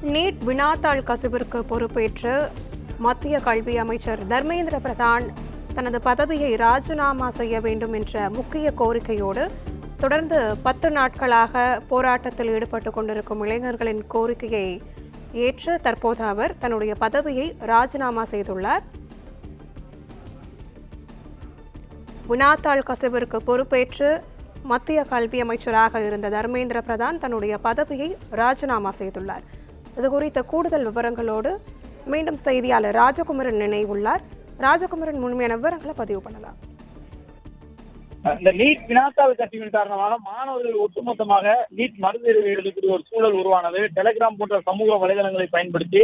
NEET வினாத்தாள் கசிவிற்கு பொறுப்பேற்று மத்திய கல்வி அமைச்சர் தர்மேந்திர பிரதான் தனது பதவியை ராஜினாமா செய்ய வேண்டும் என்ற முக்கிய கோரிக்கையோடு தொடர்ந்து 10 நாட்களாக போராட்டத்தில் ஈடுபட்டு கொண்டிருக்கும் இளைஞர்களின் கோரிக்கையை ஏற்று தற்போது அவர் தன்னுடைய பதவியை ராஜினாமா செய்துள்ளார். வினாத்தாள் கசிவிற்கு பொறுப்பேற்று மத்திய கல்வி அமைச்சராக இருந்த தர்மேந்திர பிரதான் தன்னுடைய பதவியை ராஜினாமா செய்துள்ளார். இது குறித்த கூடுதல் விவரங்களோடு மீண்டும் செய்தியாளர் ராஜகுமரன் இணைவுள்ளார். ராஜகுமரன், முழுமையான விவரங்களை பதிவு பண்ணலாம். இந்த நீட் வினாத்தாள் கசிவின் காரணமாக மாணவர்கள் ஒட்டுமொத்தமாக நீட் மறுதேர்வு எழுதக்கூடிய ஒரு சூழல் உருவானது. டெலிகிராம் போன்ற சமூக வலைதளங்களை பயன்படுத்தி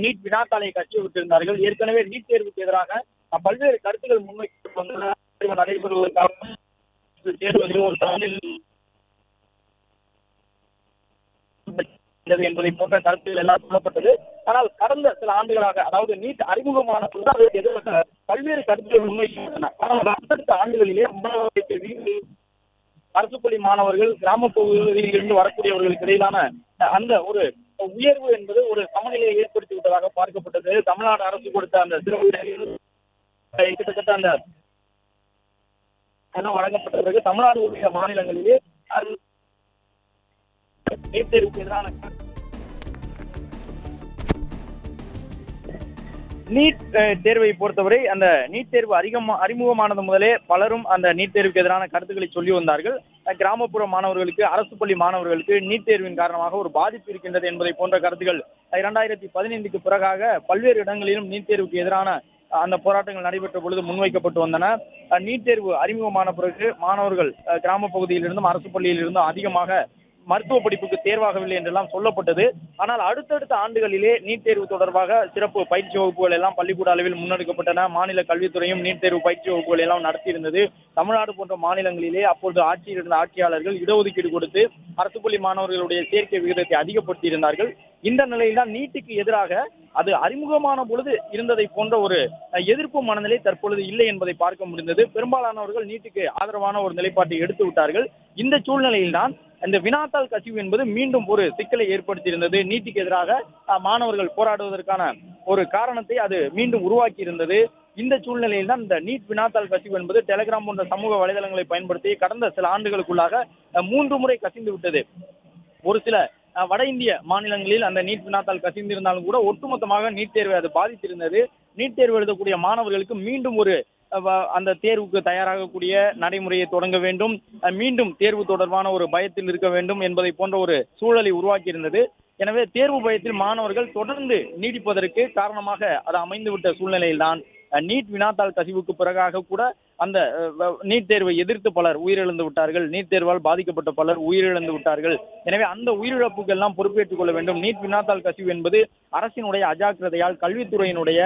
நீட் வினாத்தாளை கசிய விட்டிருந்தார்கள். ஏற்கனவே நீட் தேர்வுக்கு எதிராக பல்வேறு கருத்துக்கள் முன்வைக்கப்பட்டு நடைபெறுவதற்காக என்பதை போன்ற கருத்துக்கள் எல்லாம் சொல்லப்பட்டது. ஆனால் கடந்த சில ஆண்டுகளாக, அதாவது நீட் அறிமுகமான எதிராக பல்வேறு கருத்துக்கள் முன்வைக்கப்பட்டன. ஆனால் அடுத்தடுத்த ஆண்டுகளிலே அரசு பள்ளி மாணவர்கள், கிராம பகுதியில் இருந்து வரக்கூடியவர்களுக்கு இடையிலான அந்த ஒரு உயர்வு என்பது ஒரு சமநிலையை ஏற்படுத்தி விட்டதாக பார்க்கப்பட்டது. தமிழ்நாடு அரசு கொடுத்த அந்த சிறப்பு கிட்டத்தட்ட அந்த வழங்கப்பட்ட பிறகு தமிழ்நாடு உள்ளிட்ட மாநிலங்களிலே நீட் தேர்வுக்கு எதிரான நீட் தேர்வை பொறுத்தவரை அந்த நீட் தேர்வு அறிமுகமானது முதலே பலரும் அந்த நீட் தேர்வுக்கு எதிரான கருத்துக்களை சொல்லி வந்தார்கள். கிராமப்புற மாணவர்களுக்கு, அரசு பள்ளி மாணவர்களுக்கு நீட் தேர்வின் காரணமாக ஒரு பாதிப்பு இருக்கின்றது என்பதை போன்ற கருத்துக்கள் 2015க்கு பிறகாக பல்வேறு இடங்களிலும் நீட் தேர்வுக்கு எதிரான அந்த போராட்டங்கள் நடைபெற்ற பொழுது முன்வைக்கப்பட்டு வந்தன. நீட் தேர்வு அறிமுகமான பிறகு மாணவர்கள் கிராம பகுதியிலிருந்தும் அரசு பள்ளியிலிருந்தும் அதிகமாக மருத்துவ படிப்புக்கு தேர்வாகவில்லை என்றெல்லாம் சொல்லப்பட்டது. ஆனால் அடுத்தடுத்த ஆண்டுகளிலே நீட் தேர்வு தொடர்பாக சிறப்பு பயிற்சி வகுப்புகள் எல்லாம் பள்ளிக்கூட அளவில் முன்னெடுக்கப்பட்டன. மாநில கல்வித்துறையும் நீட் தேர்வு பயிற்சி வகுப்புகள் எல்லாம் நடத்தியிருந்தது. தமிழ்நாடு போன்ற மாநிலங்களிலே அப்பொழுது ஆட்சியில் இருந்த ஆட்சியாளர்கள் இடஒதுக்கீடு கொடுத்து அரசு பள்ளி மாணவர்களுடைய சேர்க்கை விகிதத்தை அதிகப்படுத்தி இருந்தார்கள். இந்த நிலையில்தான் நீட்டுக்கு எதிராக அது அறிமுகமான பொழுது இருந்ததை போன்ற ஒரு எதிர்ப்பு மனநிலை தற்பொழுது இல்லை என்பதை பார்க்க முடிந்தது. பெரும்பாலானவர்கள் நீட்டுக்கு ஆதரவான ஒரு நிலைப்பாட்டை எடுத்து விட்டார்கள். இந்த சூழ்நிலையில்தான் இந்த வினாத்தாள் கசிவு என்பது மீண்டும் ஒரு சிக்கலை ஏற்படுத்தியிருந்தது. நீட்டுக்கு எதிராக மாணவர்கள் போராடுவதற்கான ஒரு காரணத்தை அது மீண்டும் உருவாக்கி இருந்தது. இந்த சூழ்நிலையில் தான் இந்த நீட் வினாத்தாள் கசிவு என்பது டெலிகிராம் போன்ற சமூக வலைதளங்களை பயன்படுத்தி கடந்த சில ஆண்டுகளுக்குள்ளாக 3 முறை கசிந்து விட்டது. ஒரு சில வட இந்திய மாநிலங்களில் அந்த நீட் வினாத்தாள் கசிந்திருந்தாலும் கூட ஒட்டுமொத்தமாக நீட் தேர்வை அது பாதித்திருந்தது. நீட் தேர்வு எழுதக்கூடிய மாணவர்களுக்கு மீண்டும் ஒரு அந்த தேர்வுக்கு தயாராகக்கூடிய நடைமுறையை தொடங்க வேண்டும், மீண்டும் தேர்வு தொடர்பான ஒரு பயத்தில் இருக்க வேண்டும் என்பதை போன்ற ஒரு சூழலை உருவாக்கி இருந்தது. எனவே தேர்வு பயத்தில் மாணவர்கள் தொடர்ந்து நீடிப்பதற்கு காரணமாக அது அமைந்துவிட்ட சூழ்நிலையில்தான் நீட் வினாத்தாள் கசிவுக்கு பிறகாக கூட அந்த நீட் தேர்வை எதிர்த்து பலர் உயிரிழந்து விட்டார்கள். நீட் தேர்வால் பாதிக்கப்பட்ட பலர் உயிரிழந்து விட்டார்கள். எனவே அந்த உயிரிழப்புக்கு எல்லாம் பொறுப்பேற்றுக் கொள்ள வேண்டும். நீட் வினாத்தாள் கசிவு என்பது அரசினுடைய அஜாக்கிரதையால், கல்வித்துறையினுடைய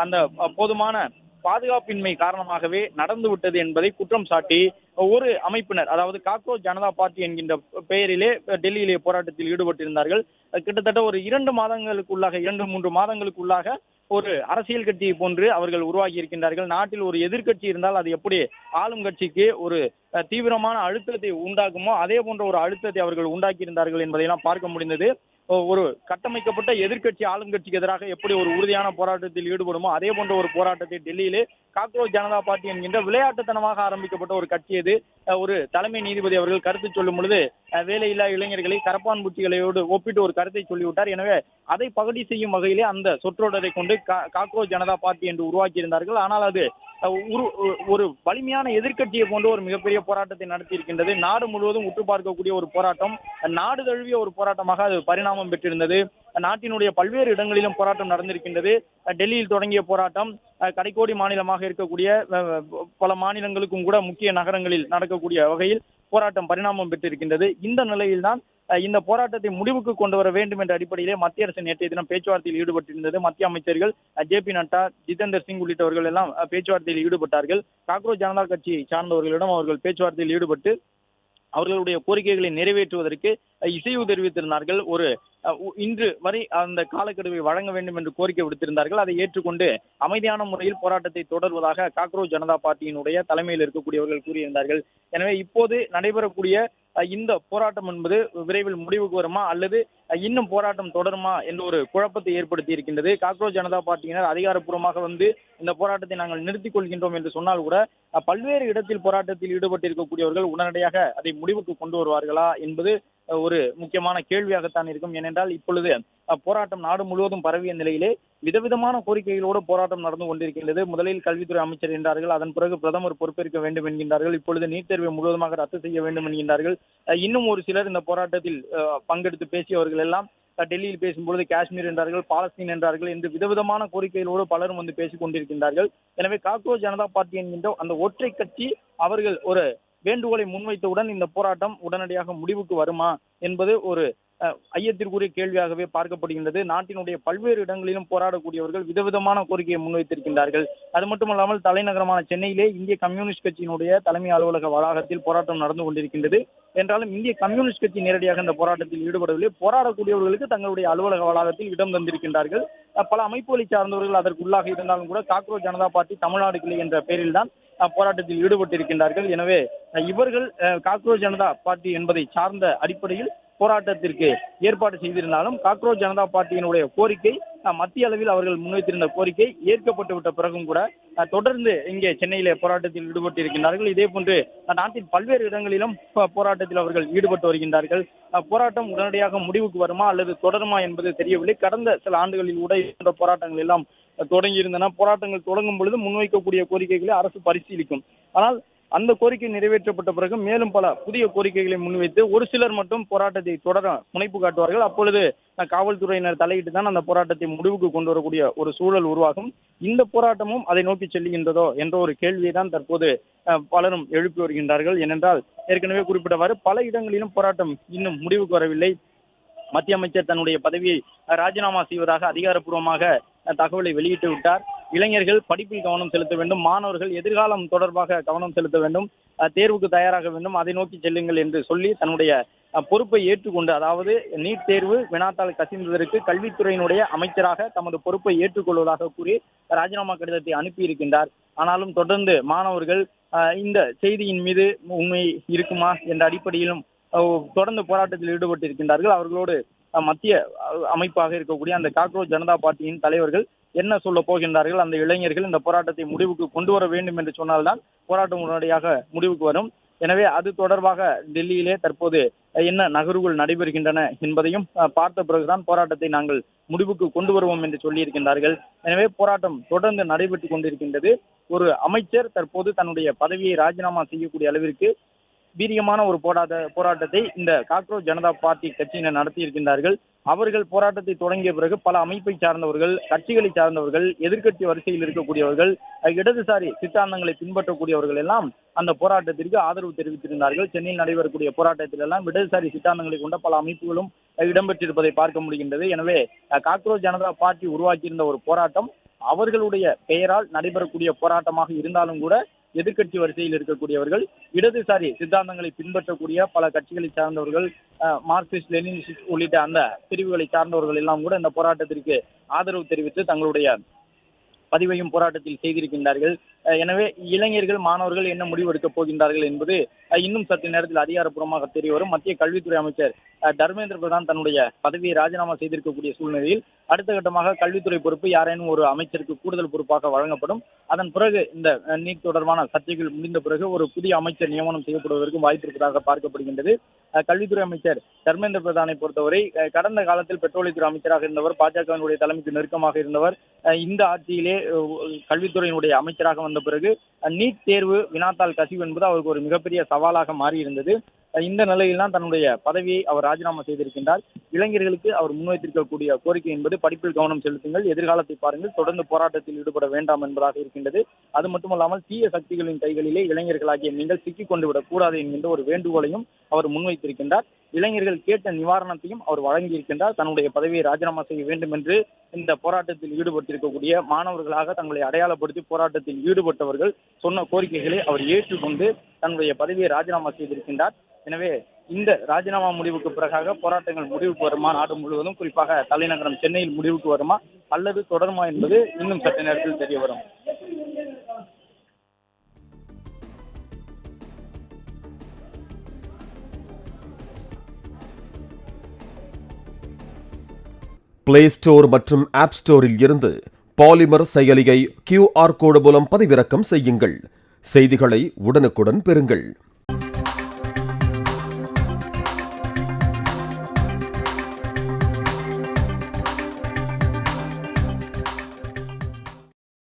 அந்த போதுமான பாதுகாப்பின்மை காரணமாகவே நடந்துவிட்டது என்பதை குற்றம் சாட்டி ஒரு அமைப்பினர், அதாவது காக்ரோச் ஜனதா பார்ட்டி என்கின்ற பெயரிலே டெல்லியிலே போராட்டத்தில் ஈடுபட்டிருந்தார்கள். கிட்டத்தட்ட ஒரு 2 மாதங்களுக்குள்ளாக, 2-3 மாதங்களுக்குள்ளாக ஒரு அரசியல் கட்சியை போன்று அவர்கள் உருவாகி இருக்கின்றார்கள். நாட்டில் ஒரு எதிர்க்கட்சி இருந்தால் அது எப்படி ஆளும் கட்சிக்கு ஒரு தீவிரமான அழுத்தத்தை உண்டாக்குமோ அதே போன்ற ஒரு அழுத்தத்தை அவர்கள் உண்டாக்கி இருந்தார்கள் என்பதையெல்லாம் பார்க்க முடிந்தது. ஒரு கட்டமைக்கப்பட்ட எதிர்க்கட்சி ஆளும் கட்சிக்கு எதிராக எப்படி ஒரு உறுதியான போராட்டத்தில் ஈடுபடுமோ அதே போன்ற ஒரு போராட்டத்தை டெல்லியிலே காக்ரோச் ஜனதா பார்ட்டி என்கின்ற விளையாட்டுத்தனமாக ஆரம்பிக்கப்பட்ட ஒரு கட்சி இது. ஒரு தலைமை நீதிபதி அவர்கள் கருத்து சொல்லும் பொழுது வேலையில்லா இளைஞர்களை கரப்பான் பூச்சிகளோடு ஒப்பிட்டு ஒரு கருத்தை சொல்லிவிட்டார். எனவே அதை பகடி செய்யும் வகையிலே அந்த சொற்றொடரை கொண்டு காக்ரோச் ஜனதா பார்ட்டி என்று உருவாக்கி இருந்தார்கள். ஆனால் அது ஒரு வலிமையான எதிர்க்கட்சியை போன்ற ஒரு மிகப்பெரிய போராட்டத்தை நடத்தி இருக்கின்றது. நாடு முழுவதும் உற்று பார்க்கக்கூடிய ஒரு போராட்டம், நாடு தழுவிய ஒரு போராட்டமாக அது பரிணாமம் பெற்றிருந்தது. நாட்டினுடைய பல்வேறு இடங்களிலும் போராட்டம் நடந்திருக்கின்றது. டெல்லியில் தொடங்கிய போராட்டம் கடைக்கோடி மாநிலமாக இருக்கக்கூடிய பல மாநிலங்களுக்கும் கூட முக்கிய நகரங்களில் நடக்கக்கூடிய வகையில் போராட்டம் பரிணாமம் பெற்றிருக்கின்றது. இந்த நிலையில்தான் இந்த போராட்டத்தை முடிவுக்கு கொண்டு வர வேண்டும் என்ற அடிப்படையிலே மத்திய அரசு நேற்றைய தினம் பேச்சுவார்த்தையில் ஈடுபட்டிருந்தது. மத்திய அமைச்சர்கள் ஜே.பி. நட்டா, ஜிதேந்தர் சிங் உள்ளிட்டவர்கள் எல்லாம் பேச்சுவார்த்தையில் ஈடுபட்டார்கள். காக்ரோச் ஜனதா கட்சியை சார்ந்தவர்களிடம் அவர்கள் பேச்சுவார்த்தையில் ஈடுபட்டு அவர்களுடைய கோரிக்கைகளை நிறைவேற்றுவதற்கு இசைவு தெரிவித்திருந்தார்கள். இன்று வரை அந்த காலக்கெடுவை வழங்க வேண்டும் என்று கோரிக்கை விடுத்திருந்தார்கள். அதை ஏற்றுக்கொண்டு அமைதியான முறையில் போராட்டத்தை தொடர்வதாக காக்ரோச் ஜனதா பார்ட்டியினுடைய தலைமையில் இருக்கக்கூடியவர்கள் கூறியிருந்தார்கள். எனவே இப்போது நடைபெறக்கூடிய இந்த போராட்டம் என்பது விரைவில் முடிவுக்கு வருமா அல்லது இன்னும் போராட்டம் தொடருமா என்ற ஒரு குழப்பத்தை ஏற்படுத்தி இருக்கின்றது. காக்ரோச் ஜனதா பார்ட்டியினர் அதிகாரப்பூர்வமாக வந்து இந்த போராட்டத்தை நாங்கள் நிறுத்திக் கொள்கின்றோம் என்று சொன்னால் கூட பல்வேறு இடத்தில் போராட்டத்தில் ஈடுபட்டிருக்கக்கூடியவர்கள் உடனடியாக அதை முடிவுக்கு கொண்டு வருவார்களா என்பது ஒரு முக்கியமான கேள்வியாகத்தான் இருக்கும். ஏனென்றால் இப்பொழுது போராட்டம் நாடு முழுவதும் பரவிய நிலையிலே விதவிதமான கோரிக்கைகளோடு போராட்டம் நடந்து கொண்டிருக்கின்றது. முதலில் கல்வித்துறை அமைச்சர் என்றார்கள், அதன் பிறகு பிரதமர் பொறுப்பேற்க வேண்டும் என்கின்றார்கள், இப்பொழுது நீட் தேர்வை முழுவதுமாக ரத்து செய்ய வேண்டும் என்கின்றார்கள். இன்னும் ஒரு சிலர் இந்த போராட்டத்தில் பங்கெடுத்து பேசியவர்கள் எல்லாம் டெல்லியில் பேசும்பொழுது காஷ்மீர் என்றார்கள், பாலஸ்தீன் என்றார்கள் என்று விதவிதமான கோரிக்கைகளோடு பலரும் வந்து பேசிக் கொண்டிருக்கின்றார்கள். எனவே காக்ரோச் ஜனதா பார்ட்டி என்கின்ற அந்த ஒற்றை கட்சி அவர்கள் ஒரு வேண்டுகோளை முன்வைத்தவுடன் இந்த போராட்டம் உடனடியாக முடிவுக்கு வருமா என்பது ஒரு ஐயத்திற்குரிய கேள்வியாகவே பார்க்கப்படுகின்றது. நாட்டினுடைய பல்வேறு இடங்களிலும் போராடக்கூடியவர்கள் விதவிதமான கோரிக்கையை முன்வைத்திருக்கின்றார்கள். அது மட்டுமல்லாமல் தலைநகரமான சென்னையிலே இந்திய கம்யூனிஸ்ட் கட்சியினுடைய தலைமை அலுவலக வளாகத்தில் போராட்டம் நடந்து கொண்டிருக்கின்றது. என்றாலும் இந்திய கம்யூனிஸ்ட் கட்சி நேரடியாக இந்த போராட்டத்தில் ஈடுபடவில்லை. போராடக்கூடியவர்களுக்கு தங்களுடைய அலுவலக வளாகத்தில் இடம் தந்திருக்கின்றார்கள். பல அமைப்புகளை சார்ந்தவர்கள் அதற்கு உள்ளாக இருந்தாலும் கூட காக்ரோச் ஜனதா பார்ட்டி தமிழ்நாடு கிளை என்ற பெயரில் தான் போராட்டத்தில் ஈடுபட்டிருக்கின்றார்கள். எனவே இவர்கள் காக்ரோச் ஜனதா பார்ட்டி என்பதை சார்ந்த அடிப்படையில் போராட்டத்திற்கு ஏற்பாடு செய்திருந்தாலும் காக்ரோச் ஜனதா பார்ட்டியினுடைய கோரிக்கை மத்திய அளவில் அவர்கள் முன்வைத்திருந்த கோரிக்கை ஏற்கப்பட்டு விட்ட பிறகும் கூட தொடர்ந்து இங்கே சென்னையிலே போராட்டத்தில் ஈடுபட்டிருக்கின்றார்கள். இதே போன்று நாட்டின் பல்வேறு இடங்களிலும் போராட்டத்தில் அவர்கள் ஈடுபட்டு வருகின்றார்கள். போராட்டம் உடனடியாக முடிவுக்கு வருமா அல்லது தொடருமா என்பது தெரியவில்லை. கடந்த சில ஆண்டுகளில் கூட இந்த போராட்டங்கள் எல்லாம் தொடங்கி இருந்தன. போராட்டங்கள் தொடங்கும் பொழுது முன்வைக்கக்கூடிய கோரிக்கைகளை அரசு பரிசீலிக்கும். ஆனால் அந்த கோரிக்கை நிறைவேற்றப்பட்ட பிறகு மேலும் பல புதிய கோரிக்கைகளை முன்வைத்து ஒரு சிலர் மட்டும் போராட்டத்தை தொடர முனைப்பு காட்டுவார்கள். அப்பொழுது காவல்துறையினர் தலையிட்டு தான் அந்த போராட்டத்தை முடிவுக்கு கொண்டு வரக்கூடிய ஒரு சூழல் உருவாகும். இந்த போராட்டமும் அதை நோக்கி செல்லுகின்றதோ என்ற ஒரு கேள்வியை தான் தற்போது பலரும் எழுப்பி வருகின்றார்கள். ஏனென்றால் ஏற்கனவே குறிப்பிட்டவாறு பல இடங்களிலும் போராட்டம் இன்னும் முடிவுக்கு வரவில்லை. மத்திய அமைச்சர் தன்னுடைய பதவியை ராஜினாமா செய்வதாக அதிகாரப்பூர்வமாக தகவலை வெளியிட்டு விட்டார். இளைஞர்கள் படிப்பில் கவனம் செலுத்த வேண்டும், மாணவர்கள் எதிர்காலம் தொடர்பாக கவனம் செலுத்த வேண்டும், தேர்வுக்கு தயாராக வேண்டும், அதை நோக்கி செல்லுங்கள் என்று சொல்லி தன்னுடைய பொறுப்பை ஏற்றுக்கொண்டு, அதாவது நீட் தேர்வு வினாத்தாள் கசிந்ததற்கு கல்வித்துறையினுடைய அமைச்சராக தமது பொறுப்பை ஏற்றுக்கொள்வதாக கூறி ராஜினாமா கடிதத்தை அனுப்பியிருக்கின்றார். ஆனாலும் தொடர்ந்து மாணவர்கள் இந்த செய்தியின் மீது உண்மை இருக்குமா என்ற அடிப்படையிலும் தொடர்ந்து போராட்டத்தில் ஈடுபட்டிருக்கின்றார்கள். அவர்களோடு மத்திய அமைப்பாக இருக்கக்கூடிய அந்த காக்ரோச் ஜனதா பார்ட்டியின் தலைவர்கள் என்ன சொல்ல போகின்றார்கள், அந்த இளைஞர்கள் இந்த போராட்டத்தை முடிவுக்கு கொண்டு வர வேண்டும் என்று சொன்னால்தான் போராட்டம் உடனடியாக முடிவுக்கு வரும். எனவே அது தொடர்பாக டெல்லியிலே தற்போது என்ன நகர்வுகள் நடைபெறுகின்றன என்பதையும் பார்த்த பிறகுதான் போராட்டத்தை நாங்கள் முடிவுக்கு கொண்டு வருவோம் என்று சொல்லியிருக்கின்றார்கள். எனவே போராட்டம் தொடர்ந்து நடைபெற்றுக் கொண்டிருக்கின்றது. ஒரு அமைச்சர் தற்போது தன்னுடைய பதவியை ராஜினாமா செய்யக்கூடிய அளவிற்கு வீரியமான ஒரு போராட்டத்தை இந்த காக்ரோச் ஜனதா பார்ட்டி கட்சியினர் நடத்தி இருக்கின்றார்கள். அவர்கள் போராட்டத்தை தொடங்கிய பிறகு பல அமைப்பை சார்ந்தவர்கள், கட்சிகளை சார்ந்தவர்கள், எதிர்க்கட்சி வரிசையில் இருக்கக்கூடியவர்கள், இடதுசாரி சித்தாந்தங்களை பின்பற்றக்கூடியவர்கள் எல்லாம் அந்த போராட்டத்திற்கு ஆதரவு தெரிவித்திருந்தார்கள். சென்னையில் நடைபெறக்கூடிய போராட்டத்தில் எல்லாம் இடதுசாரி சித்தாந்தங்களை கொண்ட பல அமைப்புகளும் இடம்பெற்றிருப்பதை பார்க்க முடிகின்றது. எனவே காக்ரோச் ஜனதா பார்ட்டி உருவாக்கியிருந்த ஒரு போராட்டம் அவர்களுடைய பெயரால் நடைபெறக்கூடிய போராட்டமாக இருந்தாலும் கூட எதிர்க்கட்சி வரிசையில் இருக்கக்கூடியவர்கள், இடதுசாரி சித்தாந்தங்களை பின்பற்றக்கூடிய பல கட்சிகளை சார்ந்தவர்கள், மார்க்சிஸ்ட் லெனினிஸ்ட் உள்ளிட்ட அந்த பிரிவுகளை சார்ந்தவர்கள் எல்லாம் கூட இந்த போராட்டத்திற்கு ஆதரவு தெரிவித்து தங்களுடைய பதிவையும் போராட்டத்தில் செய்திருக்கின்றார்கள். எனவே இளைஞர்கள், மாணவர்கள் என்ன முடிவு எடுக்கப் போகின்றார்கள் என்பது இன்னும் சற்று நேரத்தில் அதிகாரப்பூர்வமாக தெரிய வரும். மத்திய கல்வித்துறை அமைச்சர் தர்மேந்திர பிரதான் தன்னுடைய பதவியை ராஜினாமா செய்திருக்கக்கூடிய சூழ்நிலையில் அடுத்த கட்டமாக கல்வித்துறை பொறுப்பு யாரேனும் ஒரு அமைச்சருக்கு கூடுதல் பொறுப்பாக வழங்கப்படும். அதன் பிறகு இந்த நீட் தொடர்பான சர்ச்சைகள் முடிந்த பிறகு ஒரு புதிய அமைச்சர் நியமனம் செய்யப்படுவதற்கு வாய்ப்பு இருப்பதாக பார்க்கப்படுகின்றது. கல்வித்துறை அமைச்சர் தர்மேந்திர பிரதானை பொறுத்தவரை கடந்த காலத்தில் பெட்ரோலியத்துறை அமைச்சராக இருந்தவர், பாஜகவினுடைய தலைமைக்கு நெருக்கமாக இருந்தவர். இந்த ஆட்சியிலே கல்வித்துறையினுடைய அமைச்சராக வந்த பிறகு நீட் தேர்வு வினாத்தாள் கசிவு என்பது அவருக்கு ஒரு மிகப்பெரிய சவாலாக மாறியிருந்தது. இந்த நிலையில்தான் தன்னுடைய பதவியை அவர் ராஜினாமா செய்திருக்கின்றார். இளைஞர்களுக்கு அவர் முன்வைத்திருக்கக்கூடிய கோரிக்கை என்பது படிப்பில் கவனம் செலுத்துங்கள், எதிர்காலத்தை பாருங்கள், தொடர்ந்து போராட்டத்தில் ஈடுபட வேண்டாம் என்பதாக இருக்கின்றது. அது மட்டுமல்லாமல் தீய சக்திகளின் கைகளிலே இளைஞர்களாகிய நீங்கள் சிக்கிக் கொண்டு விடக் கூடாது என்கின்ற ஒரு வேண்டுகோளையும் அவர் முன்வைத்திருக்கின்றார். இளைஞர்கள் கேட்ட நிவாரணத்தையும் அவர் வழங்கியிருக்கின்றார். தன்னுடைய பதவியை ராஜினாமா செய்ய வேண்டும் என்று இந்த போராட்டத்தில் ஈடுபட்டிருக்கக்கூடிய மாணவர்களாக தங்களை அடையாளப்படுத்தி போராட்டத்தில் ஈடுபட்டவர்கள் சொன்ன கோரிக்கைகளை அவர் ஏற்றுக்கொண்டு தன்னுடைய பதவியை ராஜினாமா செய்திருக்கின்றார். எனவே இந்த ராஜினாமா முடிவுக்கு பிறகாக போராட்டங்கள் முடிவுக்கு வருமா, நாடு முழுவதும் குறிப்பாக தலைநகரம் சென்னையில் முடிவுக்கு வருமா அல்லது தொடருமா என்பது இன்னும் சற்று நேரத்தில் தெரிய வரும். பிளே ஸ்டோர் மற்றும் ஆப் ஸ்டோரில் இருந்து பாலிமர் செயலியை QR கோடு மூலம் பதிவிறக்கம் செய்யுங்கள். செய்திகளை உடனுக்குடன் பெறுங்கள்.